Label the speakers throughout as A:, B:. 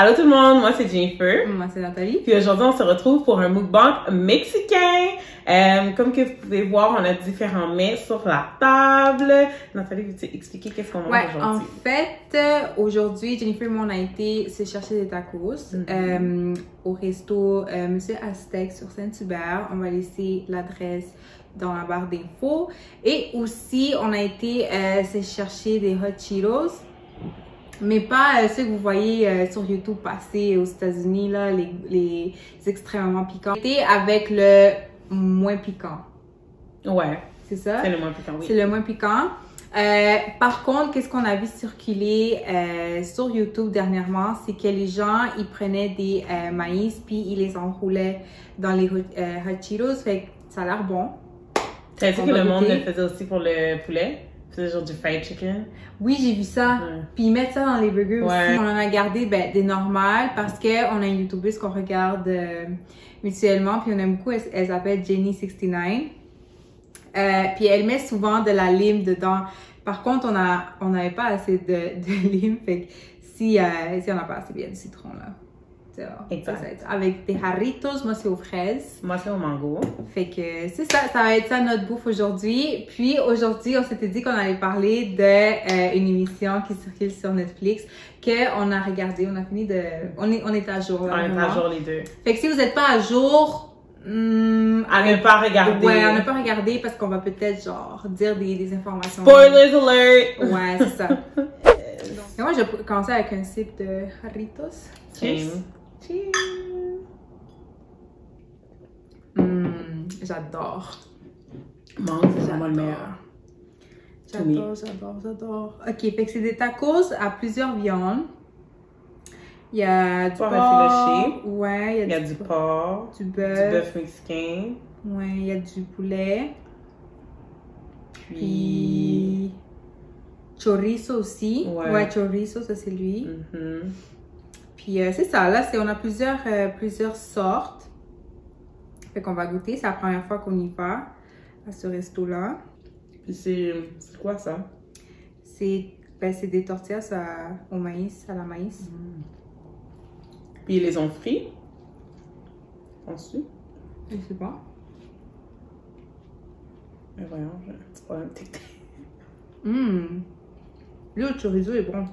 A: Allô tout le monde, moi c'est Jennifer.
B: Moi c'est Nathalie.
A: Puis aujourd'hui on se retrouve pour un mukbang mexicain. Comme que vous pouvez voir, on a différents mets sur la table. Nathalie, veux-tu expliquer qu'est-ce qu'on mange aujourd'hui?
B: En fait, aujourd'hui, Jennifer et moi on a été se chercher des tacos au resto Monsieur Aztec sur Saint-Hubert. On va laisser l'adresse dans la barre d'infos. Et aussi, on a été se chercher des hot Cheetos. Mais pas ceux que vous voyez sur YouTube passer aux États-Unis, là, les extrêmement piquants. C'était avec le moins piquant.
A: Ouais.
B: C'est ça?
A: C'est le moins piquant, oui.
B: C'est le moins piquant. Par contre, qu'est-ce qu'on a vu circuler sur YouTube dernièrement, c'est que les gens, ils prenaient des maïs puis ils les enroulaient dans les hot Cheetos. Fait que ça a l'air bon.
A: T'as dit que le monde le faisait aussi pour le poulet? C'est genre du fried chicken.
B: Oui, j'ai vu ça. Puis ils mettent ça dans les burgers aussi. On en a gardé des normales parce qu'on a une YouTubeuse qu'on regarde mutuellement. Puis on aime beaucoup. Elle s'appelle Jenny69. Puis elle met souvent de la lime dedans. Par contre, on n'avait pas assez de lime. Fait que si on n'a pas assez bien de citron là.
A: Exact.
B: Avec des jarritos, moi c'est aux fraises.
A: Moi c'est au mango.
B: Fait que c'est ça, ça va être ça notre bouffe aujourd'hui. Puis aujourd'hui, on s'était dit qu'on allait parler de une émission qui circule sur Netflix qu'on a regardé, on a fini de... On est à jour là.
A: On est à jour les deux.
B: Fait que si vous n'êtes pas à jour...
A: à ne pas regarder.
B: Ouais, à ne pas regarder parce qu'on va peut-être genre dire des informations.
A: Spoilers alert!
B: Ouais, c'est ça. Et moi, je vais commencer avec un sip de jarritos.
A: Cheers.
B: Cheers! J'adore.
A: Mangue, c'est vraiment le meilleur.
B: J'adore. Ok, fait que c'est des tacos à plusieurs viandes. Il y a du porc.
A: Effiloché.
B: Ouais,
A: il y a du porc.
B: Du bœuf
A: mexicain.
B: Ouais, il y a du poulet.
A: Puis...
B: chorizo aussi. Ouais, chorizo, ça c'est lui. Puis c'est ça, là, on a plusieurs sortes. Fait qu'on va goûter. C'est la première fois qu'on y va à ce resto-là.
A: Puis c'est quoi ça?
B: C'est des tortillas au maïs, à la maïs.
A: Puis ils les ont frits? Ensuite?
B: Je sais pas.
A: Mais voyons, j'ai un petit problème technique.
B: Le chorizo est bon.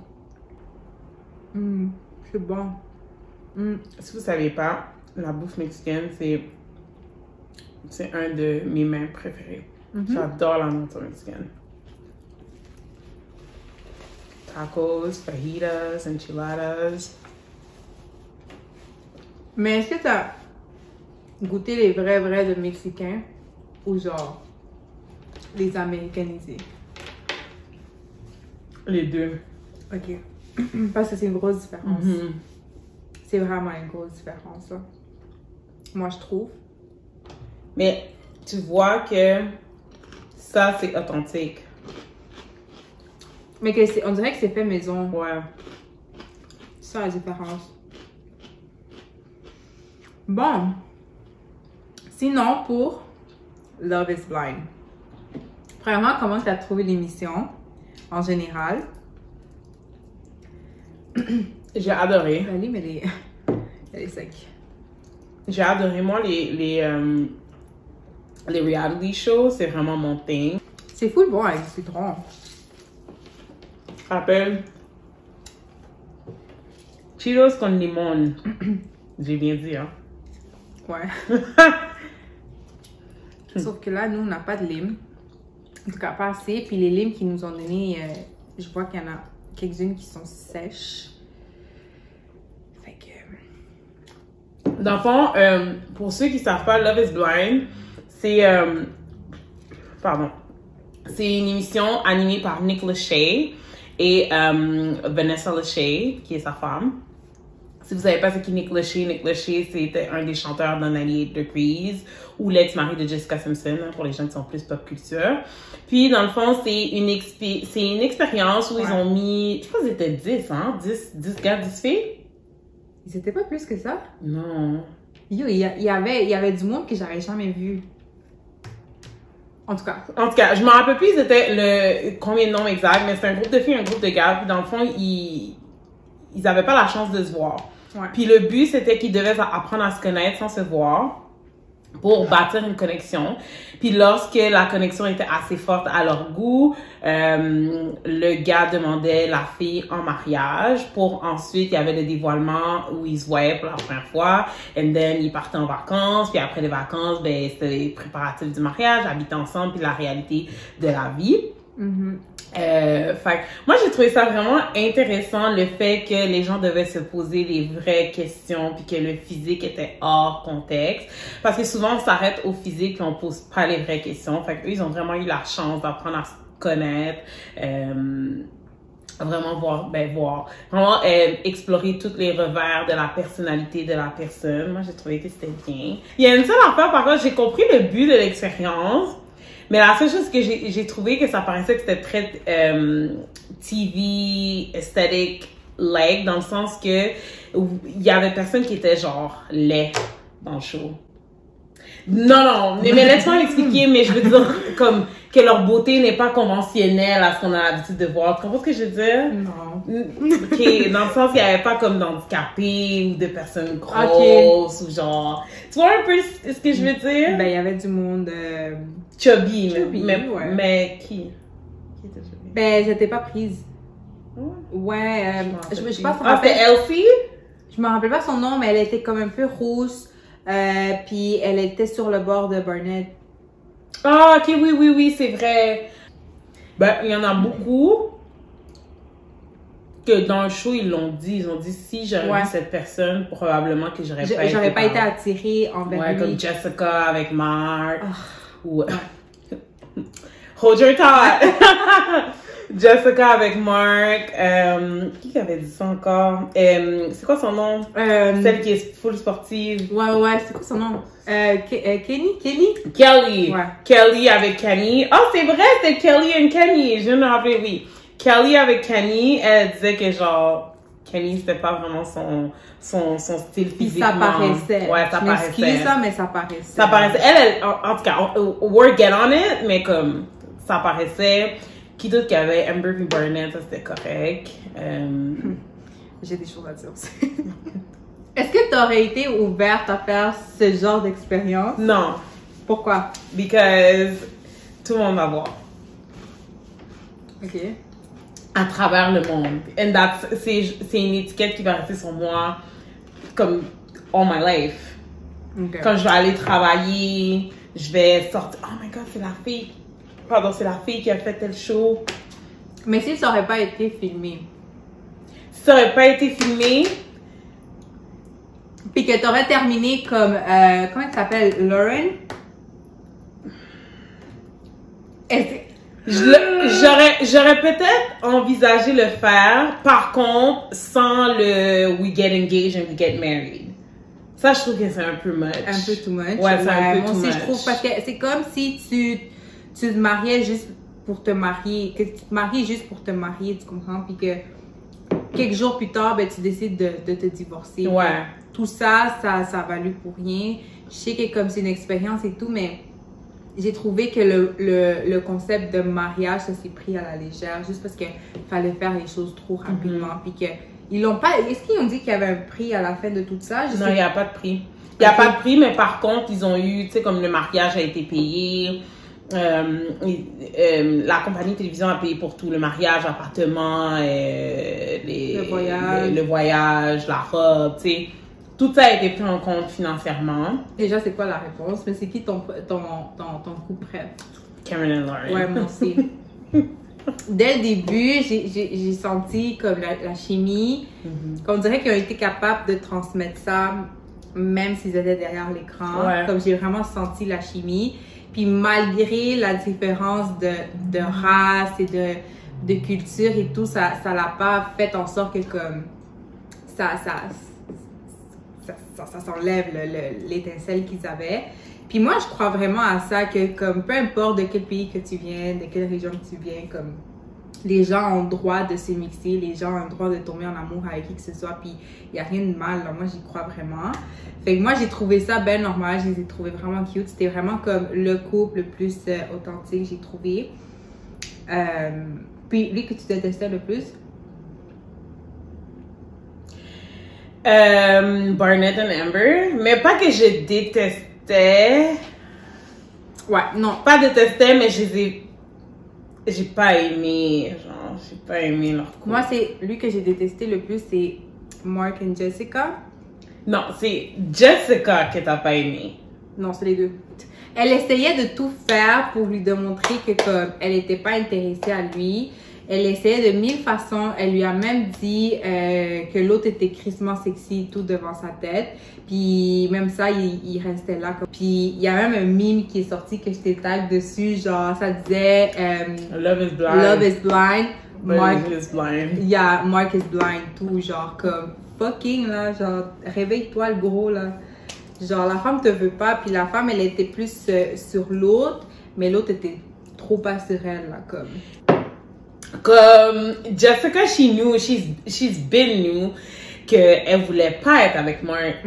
B: C'est bon.
A: Si vous ne savez pas, la bouffe mexicaine, c'est un de mes mets préférés. J'adore la nourriture mexicaine. Tacos, fajitas, enchiladas.
B: Mais est-ce que tu as goûté les vrais de Mexicains ou genre les américanisés?
A: Les deux.
B: Ok. Parce que c'est une grosse différence. C'est vraiment une grosse différence, là. Moi, je trouve.
A: Mais tu vois que ça, c'est authentique.
B: Mais on dirait que c'est fait maison.
A: Ouais.
B: C'est ça la différence. Bon. Sinon, pour Love is Blind. Premièrement, comment tu as trouvé l'émission en général?
A: J'ai adoré.
B: Ali, mais elle est sec.
A: J'ai adoré. Moi, les reality shows, c'est vraiment mon thing.
B: C'est full bon avec du citron.
A: Appelle Cheetos con limon. J'ai bien dit, hein?
B: Ouais. Sauf que là, nous, on n'a pas de lime. En tout cas, pas assez. Puis les limes qu'ils nous ont donné, je vois qu'il y en a quelques-unes qui sont sèches. Fait que...
A: Dans le fond, pour ceux qui ne savent pas, Love is Blind, c'est... C'est une émission animée par Nick Lachey et Vanessa Lachey, qui est sa femme. Si vous ne savez pas c'est qui Nick Lachey, c'était un des chanteurs de 98 Degrees ou l'ex-mari de Jessica Simpson, hein, pour les gens qui sont plus pop culture. Puis, dans le fond, c'est une expérience où ils ont mis, je pense que c'était 10, hein? 10 gars, 10 filles?
B: Ils étaient pas plus que ça?
A: Non.
B: Yo, il y avait du monde que j'avais jamais vu. En tout cas,
A: je me rappelle plus c'était combien de noms exacts, mais c'est un groupe de filles, un groupe de gars. Puis dans le fond, ils avaient pas la chance de se voir.
B: Ouais.
A: Puis le but, c'était qu'ils devaient apprendre à se connaître sans se voir pour bâtir une connexion. Puis lorsque la connexion était assez forte à leur goût, le gars demandait la fille en mariage pour ensuite, il y avait le dévoilement où ils se voyaient pour la première fois. And then, ils partaient en vacances. Puis après les vacances, ben, c'était les préparatifs du mariage, habiter ensemble, puis la réalité de la vie. Fait moi j'ai trouvé ça vraiment intéressant, le fait que les gens devaient se poser les vraies questions puis que le physique était hors contexte, parce que souvent on s'arrête au physique puis on pose pas les vraies questions. Fait qu'eux ils ont vraiment eu la chance d'apprendre à se connaître, vraiment voir vraiment explorer tous les revers de la personnalité de la personne. Moi j'ai trouvé que c'était bien. Il y a une seule affaire, par contre, j'ai compris le but de l'expérience. Mais la seule chose que j'ai trouvé que ça paraissait que c'était très TV aesthetic-like, dans le sens que il y avait personne qui était genre laid dans le show. Non, mais laisse-moi m'expliquer, mais je veux dire comme que leur beauté n'est pas conventionnelle à ce qu'on a l'habitude de voir. Tu comprends ce que je veux dire?
B: Non.
A: Ok, dans le sens qu'il n'y avait pas comme d'handicapés ou de personnes grosses ou genre... Tu vois un peu ce que je veux dire?
B: Ben, il y avait du monde...
A: Chubby,
B: Chubby, ouais.
A: mais qui était chubby?
B: Ben, j'étais pas prise. Ouais, je sais pas si
A: c'était Elsie?
B: Je me rappelle pas son nom, mais elle était comme un peu rousse. Puis elle était sur le bord de Barnett.
A: Ah, ok, oui, c'est vrai. Ben, il y en a beaucoup que dans le show, ils ont dit si j'aurais vu cette personne, probablement que j'aurais
B: pas été attirée envers lui.
A: Comme Jessica avec Mark. Ou Hold your thought. Jessica avec Mark. Qui avait dit ça encore? C'est quoi son nom? Celle qui est full sportive.
B: Ouais, c'est quoi son nom? Kelly?
A: Kelly.
B: Ouais.
A: Kelly avec Kenny. Oh, c'est vrai, c'était Kelly et Kenny. Je viens de me rappeler, oui. Kelly avec Kenny, elle disait que genre, Kenny, c'était pas vraiment son style physique.
B: Ça paraissait.
A: Ouais, ça paraissait.
B: Je m'excuse ça, mais ça paraissait.
A: Ça paraissait. Elle, en tout cas, work get on it, mais comme, ça paraissait. Qui d'autre qu'il y avait? Amber et Barnett, ça c'était correct.
B: J'ai des choses à dire aussi. Est-ce que tu aurais été ouverte à faire ce genre d'expérience?
A: Non.
B: Pourquoi?
A: Because tout le monde va voir.
B: Ok.
A: À travers le monde. And c'est une étiquette qui va rester sur moi comme all my life.
B: Okay.
A: Quand je vais aller travailler, je vais sortir. Oh my god, c'est la fille. Pardon, c'est la fille qui a fait tel show.
B: Mais si ça aurait pas été filmé.
A: Si ça aurait pas été filmé.
B: Puis que t'aurais terminé comme, comment elle s'appelle? Lauren?
A: J'aurais peut-être envisagé le faire, par contre, sans le we get engaged and we get married. Ça, je trouve que c'est un peu much.
B: Un peu too much.
A: Ouais, c'est un peu
B: moi
A: too
B: aussi,
A: much.
B: je trouve, parce que c'est comme si tu te mariais juste pour te marier, que tu te maries juste pour te marier, tu comprends? Puis que quelques jours plus tard, ben, tu décides de te divorcer.
A: Ouais.
B: Tout ça a valu pour rien. Je sais que comme c'est une expérience et tout, mais j'ai trouvé que le concept de mariage, ça s'est pris à la légère, juste parce qu'il fallait faire les choses trop rapidement. Puis que ils l'ont pas. Est-ce qu'ils ont dit qu'il y avait un prix à la fin de tout ça?
A: Non, il n'y a pas de prix. Il n'y a pas de prix, mais par contre, ils ont eu, tu sais, comme le mariage a été payé. La compagnie de télévision a payé pour tout, le mariage, l'appartement, le voyage, la robe, tu sais. Tout ça a été pris en compte financièrement.
B: Déjà, c'est quoi la réponse? Mais c'est qui ton couple préf?
A: Cameron and Lauren.
B: Ouais, moi aussi. Dès le début, j'ai senti comme la chimie, qu'on dirait qu'ils ont été capables de transmettre ça, même s'ils étaient derrière l'écran.
A: Ouais.
B: Comme j'ai vraiment senti la chimie. Puis malgré la différence de race et de culture et tout, ça l'a pas fait en sorte que comme ça s'enlève l'étincelle qu'ils avaient. Puis moi, je crois vraiment à ça, que comme peu importe de quel pays que tu viens, de quelle région que tu viens, comme les gens ont le droit de se mixer, les gens ont le droit de tomber en amour avec qui que ce soit, puis il n'y a rien de mal, là. Moi j'y crois vraiment. Fait que moi j'ai trouvé ça bien normal, je les ai trouvés vraiment cute, c'était vraiment comme le couple le plus authentique, j'ai trouvé. Puis lui que tu détestais le plus?
A: Barnett et Amber, mais pas que je détestais.
B: Ouais, non.
A: Pas détestais, mais j'ai pas aimé, genre, j'ai pas aimé leur couple.
B: Moi, c'est lui que j'ai détesté le plus, c'est Mark et Jessica.
A: Non, c'est Jessica que t'as pas aimé.
B: Non, c'est les deux. Elle essayait de tout faire pour lui démontrer que comme elle n'était pas intéressée à lui. Elle essayait de 1000 façons. Elle lui a même dit que l'autre était crissement sexy tout devant sa tête. Puis même ça, il restait là. Puis il y a même un meme qui est sorti que je t'ai tag dessus. Genre, ça disait
A: Love is blind.
B: Love is blind.
A: Mark is blind.
B: Yeah, Mark is blind. Tout, genre comme fucking là. Genre, réveille-toi le gros là. Genre, la femme te veut pas. Puis la femme, elle était plus sur l'autre. Mais l'autre était trop pas sur elle là, comme...
A: Comme Jessica, she knew, she's been knew qu'elle voulait pas être avec Mark.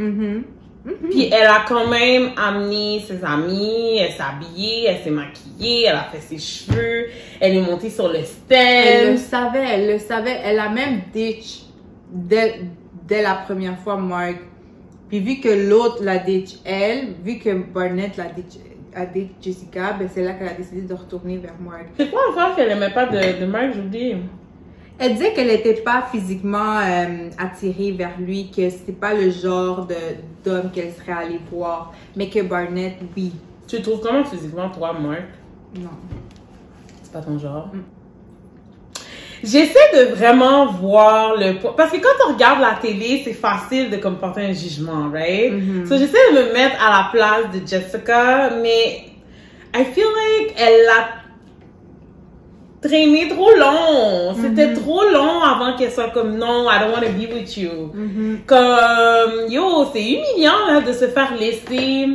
A: Puis elle a quand même amené ses amis, elle s'est habillée, elle s'est maquillée, elle a fait ses cheveux, elle est montée sur le stand.
B: Elle le savait. Elle a même ditch dès la première fois Mark. Puis vu que l'autre l'a ditch elle, vu que Barnett l'a ditch Jessica, ben c'est là qu'elle a décidé de retourner vers Mark.
A: C'est quoi encore qu'elle aimait pas de Mark, j'ai oublié?
B: Elle disait qu'elle n'était pas physiquement attirée vers lui, que c'était pas le genre d'homme qu'elle serait allée voir, mais que Barnett, oui.
A: Tu trouves comment physiquement, toi, Mark?
B: Non.
A: C'est pas ton genre? J'essaie de vraiment voir le... Parce que quand on regarde la télé, c'est facile de comme porter un jugement, right? So j'essaie de me mettre à la place de Jessica, mais I feel like elle l'a traîné trop long. C'était trop long avant qu'elle soit comme non, I don't want to be with you. Comme, yo, c'est humiliant là, de se faire laisser...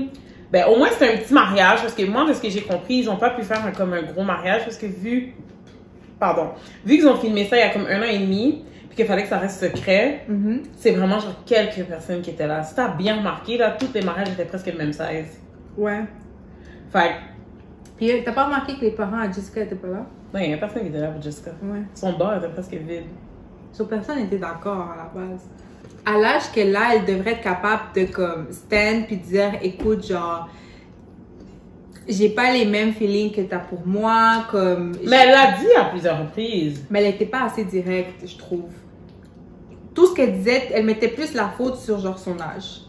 A: Ben, au moins, c'est un petit mariage, parce que moi, de ce que j'ai compris, ils ont pas pu faire comme un gros mariage, parce que vu qu'ils ont filmé ça il y a comme 1 an et demi, puis qu'il fallait que ça reste secret, c'est vraiment genre quelques personnes qui étaient là. Si t'as bien remarqué, là, tous les mariages étaient presque le même size.
B: Ouais.
A: Fait
B: Puis t'as pas remarqué que les parents à Jessica étaient pas là?
A: non, il y a personne qui était là pour Jessica.
B: Ouais.
A: Son bar était presque vide.
B: Personne n'était d'accord à la base. À l'âge qu'elle a, elle devrait être capable de comme stand puis dire écoute, genre j'ai pas les mêmes feelings que t'as pour moi, comme...
A: Mais elle l'a dit à plusieurs reprises.
B: Mais elle était pas assez directe, je trouve. Tout ce qu'elle disait, elle mettait plus la faute sur genre son âge.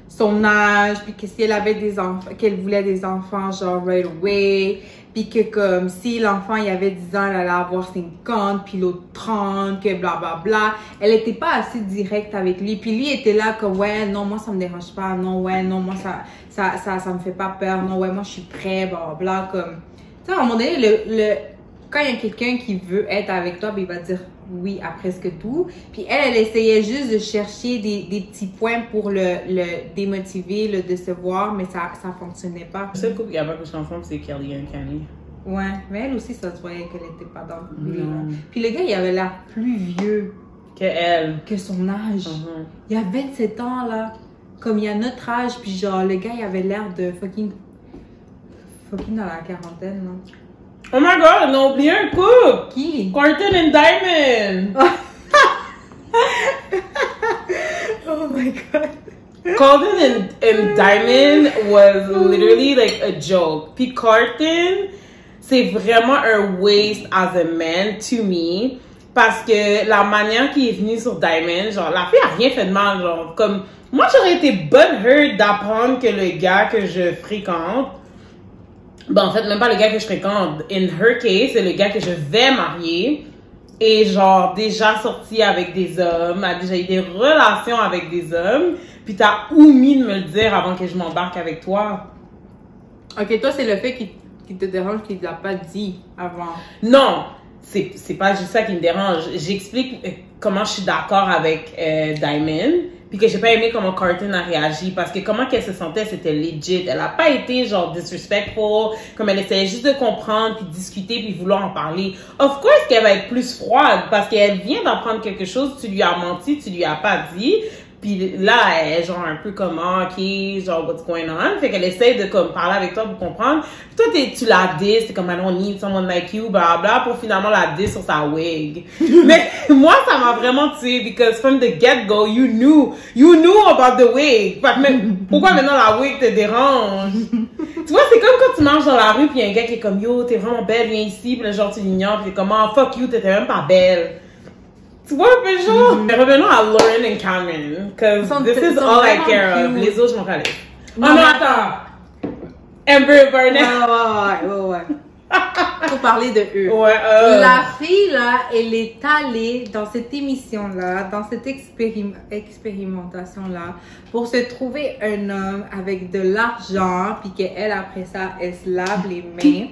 B: Son âge, puis que si elle avait des enfants, qu'elle voulait des enfants genre right away, puis que comme si l'enfant il avait 10 ans, elle allait avoir 50, puis l'autre 30, que blablabla. Elle était pas assez directe avec lui, puis lui était là comme ouais, non, moi ça me dérange pas, non, ouais, non, moi ça me fait pas peur, non, ouais, moi je suis prêt, blablabla, comme... Tu sais, à un moment donné, quand il y a quelqu'un qui veut être avec toi, ben, il va dire oui à presque tout. Puis elle essayait juste de chercher des petits points pour le démotiver, le décevoir, mais ça fonctionnait pas.
A: Le seul couple qui a pas couché ensemble, c'est Kelly et Kenny.
B: Ouais, mais elle aussi, ça se voyait qu'elle était pas dans le couple. Puis le gars, il avait l'air plus vieux
A: que elle,
B: que son âge. Il a 27 ans, là. Comme il a notre âge, puis genre, le gars, il avait l'air de fucking dans la quarantaine, là.
A: Oh my god, on a oublié un couple!
B: Qui?
A: Carlton and Diamond!
B: Oh my god.
A: Carlton and Diamond was literally like a joke. Puis Carlton, c'est vraiment un waste as a man to me. Parce que la manière qu'il est venu sur Diamond, genre, la fille a rien fait de mal, genre, comme, moi j'aurais été butthurt d'apprendre que le gars que je fréquente, ben, en fait, même pas le gars que je fréquente. In her case, c'est le gars que je vais marier. Et genre, déjà sorti avec des hommes, a déjà eu des relations avec des hommes. Puis t'as omis de me le dire avant que je m'embarque avec toi.
B: Ok, toi, c'est le fait qui te dérange qu'il ne l'a pas dit avant.
A: Non, c'est pas juste ça qui me dérange. J'explique comment je suis d'accord avec Diamond. Puis que j'ai pas aimé comment Carlton a réagi. Parce que comment qu'elle se sentait, c'était legit. Elle a pas été genre disrespectful. Comme elle essayait juste de comprendre, puis discuter, puis vouloir en parler. Of course qu'elle va être plus froide. Parce qu'elle vient d'apprendre quelque chose, tu lui as menti, tu lui as pas dit. Puis là, elle est genre un peu comme, ah, ok, genre, what's going on? Fait qu'elle essaie de comme parler avec toi pour comprendre. Puis toi, tu la dis, c'est comme, I don't need someone like you, bla bla, pour finalement la dis sur sa wig. Mais moi, ça m'a vraiment tué, because from the get-go, you knew about the wig. Fait que même, pourquoi maintenant la wig te dérange? Tu vois, c'est comme quand tu marches dans la rue, puis y a un gars qui est comme, yo, t'es vraiment belle, viens ici, puis là, genre, tu l'ignores, puis t'es comme, oh, fuck you, t'étais même pas belle. Tu vois un peu genre? Revenons à Lauren and Cameron, because this is all I care of. Les autres, je m'en calais. Oh non, attends! Amber Barnett.
B: Ouais. Faut parler de eux.
A: Ouais,
B: La fille, là, elle est allée dans cette émission-là, dans cette expérimentation-là, pour se trouver un homme avec de l'argent, puis qu'elle, après ça, elle se lave les mains.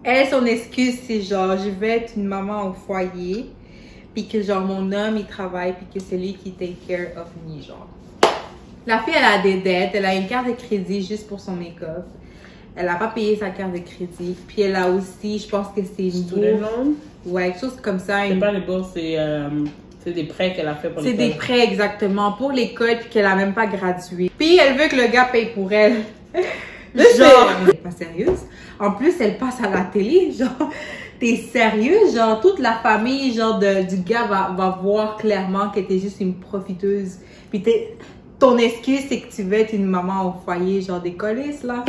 B: Elle, son excuse, c'est genre, je vais être une maman au foyer, puis que genre, mon homme, il travaille, puis que c'est lui qui take care of me, genre. La fille, elle a des dettes, elle a une carte de crédit juste pour son make-up. Elle n'a pas payé sa carte de crédit. Puis elle a aussi, je pense que c'est une bourse. Ouais, quelque chose comme ça.
A: C'est pas les bourses, c'est des prêts qu'elle a fait pour l'école.
B: C'est des prêts, exactement, pour l'école, puis qu'elle a même pas gradué. Puis elle veut que le gars paye pour elle. Genre, elle est pas sérieuse. En plus, elle passe à la télé, genre, t'es sérieuse? Genre, toute la famille, genre, du gars va voir clairement que t'es juste une profiteuse. Puis ton excuse, c'est que tu veux être une maman au foyer, genre, des colisses, là.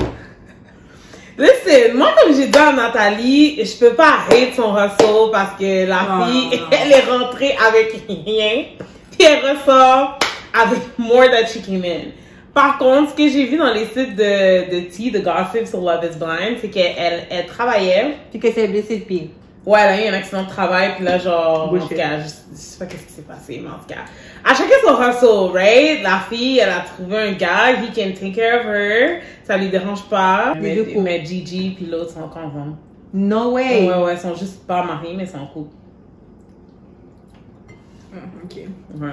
A: Listen, moi, comme j'ai dit à Nathalie, je peux pas hate son hustle parce que la fille, elle est rentrée avec rien, puis elle ressort avec more that she came in. Par contre, ce que j'ai vu dans les sites de tea, de gossip sur Love is Blind, c'est qu'elle travaillait.
B: Puis que c'est blessé de pied.
A: Ouais, là, il y a un accident de travail, puis là, genre, en tout cas, je sais pas qu'est-ce qui s'est passé, mais en tout cas, à chacun son hustle, right? La fille, elle a trouvé un gars, he can take care of her, ça lui dérange pas. Mais Gigi puis l'autre sont encore ensemble.
B: No way!
A: Ouais, ils sont juste pas mariés, mais ils sont en couple.
B: Ok.
A: Ouais.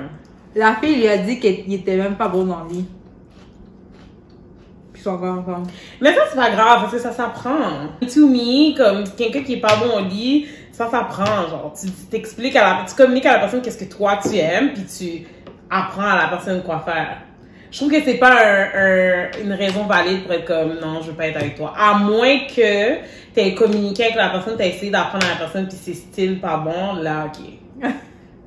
B: La fille lui a dit qu'il était même pas bon dans le lit. Puis ils sont encore ensemble.
A: Mais ça, c'est pas grave, parce que ça s'apprend. To me, comme quelqu'un qui est pas bon au lit, ça s'apprend. Genre, tu t'expliques tu communiques à la personne qu'est-ce que toi tu aimes, puis tu apprends à la personne quoi faire. Je trouve que c'est pas une raison valide pour être comme, non, je veux pas être avec toi. À moins que t'aies communiqué avec la personne, t'as essayé d'apprendre à la personne, puis c'est style pas bon, là, ok.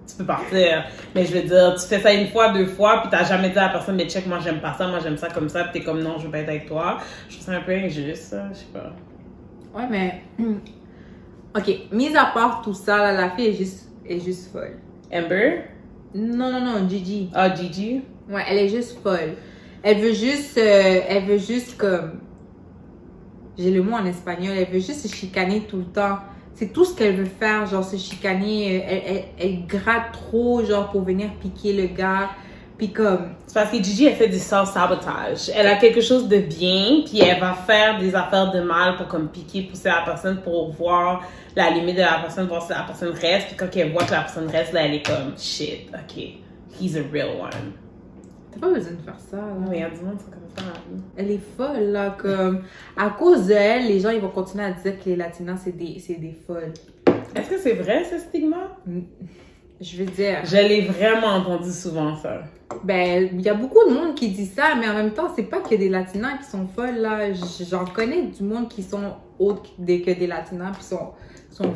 A: Tu peux partir. Mais je veux dire, tu fais ça une fois, deux fois, puis t'as jamais dit à la personne, mais check, moi j'aime pas ça, moi j'aime ça comme ça, puis t'es comme, non, je veux pas être avec toi. Je trouve ça un peu injuste, ça, je sais pas.
B: Ouais, mais... Ok, mis à part tout ça, là, la fille est juste folle.
A: Amber?
B: Non, Gigi.
A: Ah, Gigi?
B: Ouais, elle est juste folle. Elle veut juste comme... J'ai le mot en espagnol, elle veut juste se chicaner tout le temps. C'est tout ce qu'elle veut faire, genre se chicaner. Elle gratte trop, genre pour venir piquer le gars. Puis comme...
A: C'est parce que Gigi, elle fait du self-sabotage. Elle a quelque chose de bien, puis elle va faire des affaires de mal pour comme piquer, pousser la personne pour voir la limite de la personne, voir si la personne reste. Puis quand elle voit que la personne reste, là, elle est comme, shit, ok, he's a real one.
B: T'as pas besoin de faire ça, là.
A: Mais il y a du monde qui sont comme ça.
B: Elle est folle, là, comme... À cause d'elle, les gens, ils vont continuer à dire que les Latinas, c'est des folles.
A: Est-ce que c'est vrai, ce stigma?
B: Je veux dire...
A: Je l'ai vraiment entendu souvent, ça.
B: Ben, il y a beaucoup de monde qui dit ça, mais en même temps, c'est pas que des Latinas qui sont folles, là. J'en connais du monde qui sont autres que des Latinas, puis sont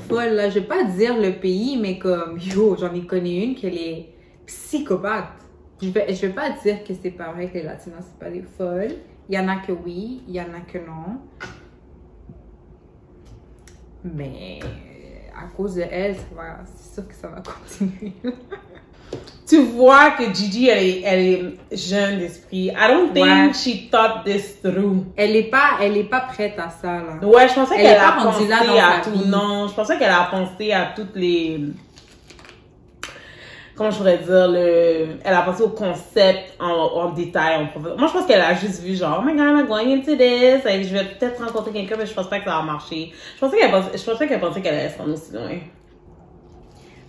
B: folles, là. Je vais pas dire le pays, mais comme, yo, j'en ai connu une qui est psychopathe. Je vais pas dire que c'est pas vrai que les Latinas, c'est pas des folles. Il y en a que oui, il y en a que non. Mais à cause de elle, c'est sûr que ça va continuer.
A: Tu vois que Gigi, elle est jeune d'esprit. I don't think she thought this through.
B: Elle est pas prête à ça, là.
A: Ouais, je pensais qu'elle a pensé
B: là dans
A: à
B: sa
A: tout.
B: vie.
A: Non, je pensais qu'elle a pensé à toutes les... Comment je pourrais dire, elle a pensé au concept en détail, en profondeur. Moi, je pense qu'elle a juste vu genre, oh my god, I'm going into this, et je vais peut-être rencontrer quelqu'un, mais je pense pas que ça va marcher. Je pensais qu'elle pensait qu'elle allait se rendre aussi loin.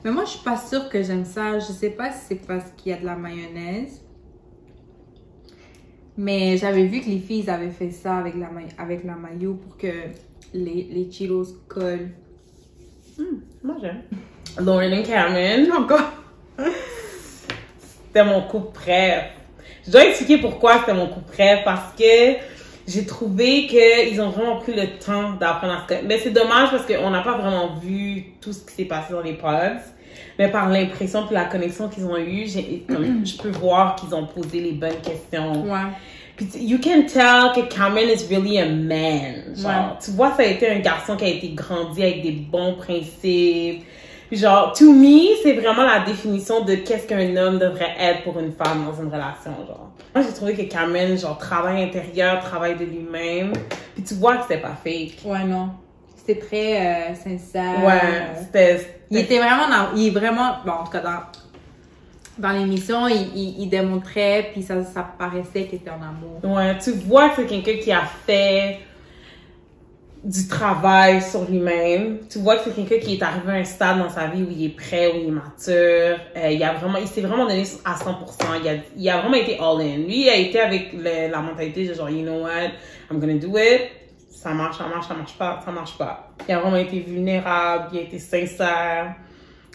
B: Mais moi, je suis pas sûre que j'aime ça. Je sais pas si c'est parce qu'il y a de la mayonnaise. Mais j'avais vu que les filles avaient fait ça avec la mayo pour que les Cheetos collent.
A: Moi, j'aime. Lauren and Cameron.
B: Encore.
A: c'était mon coup préf. Je dois expliquer pourquoi c'était mon coup préf, parce que j'ai trouvé qu'ils ont vraiment pris le temps d'apprendre à se connaître. Mais c'est dommage parce qu'on n'a pas vraiment vu tout ce qui s'est passé dans les pods. Mais par l'impression et la connexion qu'ils ont eue, je peux voir qu'ils ont posé les bonnes questions.
B: Ouais.
A: Puis you can tell que Cameron is really a man. Genre,
B: Ouais.
A: tu vois, ça a été un garçon qui a été grandi avec des bons principes. Puis genre, to me, c'est vraiment la définition de qu'est-ce qu'un homme devrait être pour une femme dans une relation, genre. Moi, j'ai trouvé que Cameron, genre, travail intérieur, travail de lui-même. Puis tu vois que c'était pas fake.
B: Ouais, non. C'était très sincère.
A: Ouais, c'était...
B: Il était vraiment il est vraiment, bon, en tout cas, dans l'émission, il démontrait, puis ça paraissait qu'il était en amour.
A: Ouais, tu vois que c'est quelqu'un qui a fait du travail sur lui-même. Tu vois que c'est quelqu'un qui est arrivé à un stade dans sa vie où il est prêt, où il est mature. Il s'est vraiment donné à 100%. Il a vraiment été all-in. Lui, il a été avec la mentalité de genre, you know what, I'm gonna do it. Ça marche pas. Il a vraiment été vulnérable, il a été sincère.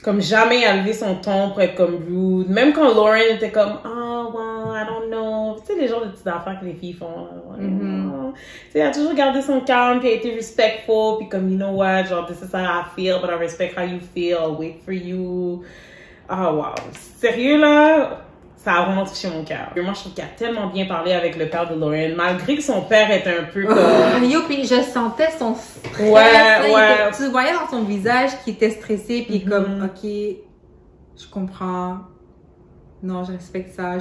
A: Comme jamais il a levé son ton pour être comme rude. Même quand Lauren était comme, oh, well, I don't know. Tu sais, les genres de petites affaires que les filles font. Tu sais, il a toujours gardé son calme, puis il a été respectful, puis comme, you know what, genre, this is how I feel, but I respect how you feel, I'll wait for you. Oh, wow. Sérieux, là, ça a vraiment touché mon cœur. Moi, je trouve qu'il a tellement bien parlé avec le père de Lauren, malgré que son père était un peu comme...
B: Yo, puis je sentais son stress.
A: Ouais, ouais.
B: Tu voyais dans son visage qu'il était stressé, puis comme, ok, je comprends. Non, je respecte ça.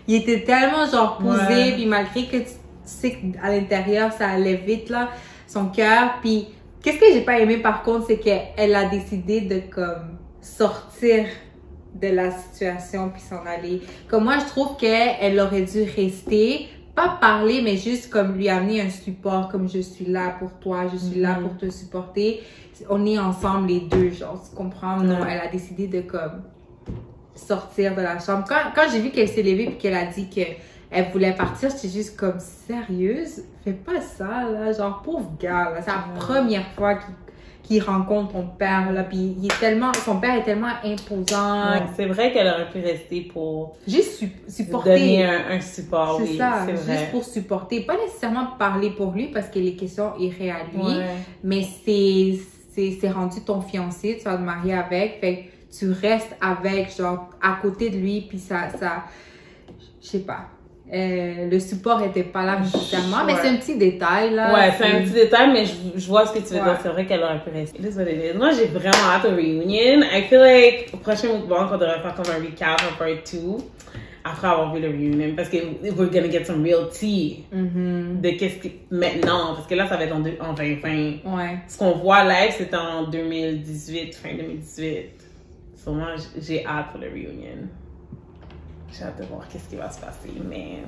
B: Il était tellement genre posé, puis malgré que tu sais qu'à l'intérieur, ça allait vite, là, son cœur. Puis, qu'est-ce que j'ai pas aimé par contre, c'est qu'elle a décidé de comme sortir de la situation puis s'en aller. Comme moi, je trouve qu'elle aurait dû rester, pas parler, mais juste comme lui amener un support, comme je suis là pour toi, je suis là pour te supporter. On est ensemble les deux, genre, tu comprends? Non, elle a décidé de comme sortir de la chambre. Quand j'ai vu qu'elle s'est levée puis qu'elle a dit qu'elle voulait partir, j'étais juste comme sérieuse, fais pas ça, là, genre pauvre gars, là. C'est la première fois qu'il rencontre ton père, là, puis son père est tellement imposant.
A: Ouais, c'est vrai qu'elle aurait pu rester pour
B: juste supporter.
A: Donner un support,
B: c'est
A: oui,
B: ça,
A: c'est vrai.
B: juste pour supporter. Pas nécessairement parler pour lui parce que les questions iraient à lui,
A: Ouais.
B: mais c'est rendu ton fiancé, tu vas te marier avec, fait que tu restes avec, genre, à côté de lui, puis ça je sais pas. Le support était pas là nécessairement, mais c'est un petit détail, là.
A: Ouais, c'est un petit détail, mais je vois ce que tu veux
B: Ouais.
A: dire. C'est vrai qu'elle aurait pu rester. It is what it is. Moi, j'ai vraiment hâte au reunion. I feel like, au prochain mouvement, on devrait faire comme un recap, un part 2, après avoir vu le reunion, parce que we're gonna get some real tea de qu'est-ce que maintenant, parce que là, ça va être en 2020.
B: Ouais.
A: Ce qu'on voit live, c'est en 2018, fin 2018. So, moi, j'ai hâte pour le reunion. J'ai hâte de voir qu'est-ce qui va se passer, mais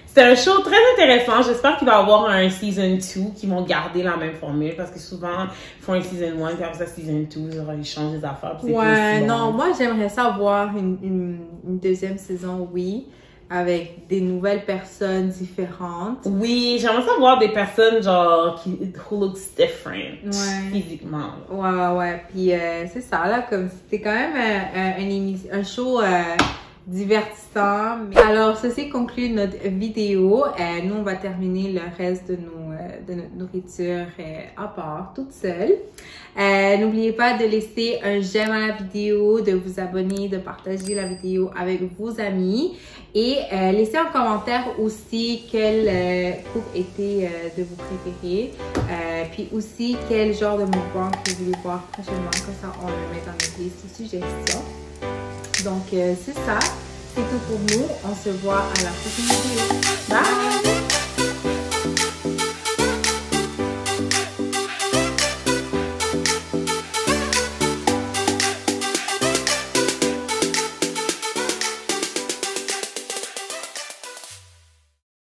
A: c'est un show très intéressant. J'espère qu'il va y avoir un season 2 qui vont garder la même formule, parce que souvent ils font un season 1 puis après ça season 2, genre, ils changent les affaires. Puis c'est
B: Ouais,
A: plus
B: non,
A: bon.
B: moi j'aimerais ça voir une deuxième saison, oui, avec des nouvelles personnes différentes.
A: Oui, j'aimerais ça voir des personnes genre who looks different physiquement.
B: Ouais. Puis c'est ça, là, comme c'était quand même un show divertissant. Alors, ceci conclut notre vidéo. Nous, on va terminer le reste de notre nourriture à part, toute seule. N'oubliez pas de laisser un j'aime à la vidéo, de vous abonner, de partager la vidéo avec vos amis et laissez en commentaire aussi quel couple était de vos préférés. Puis aussi quel genre de mouvement que vous voulez voir prochainement, comme ça on le met dans notre liste de suggestions. Donc, c'est ça. C'est tout pour nous. On se voit à la prochaine vidéo. Bye!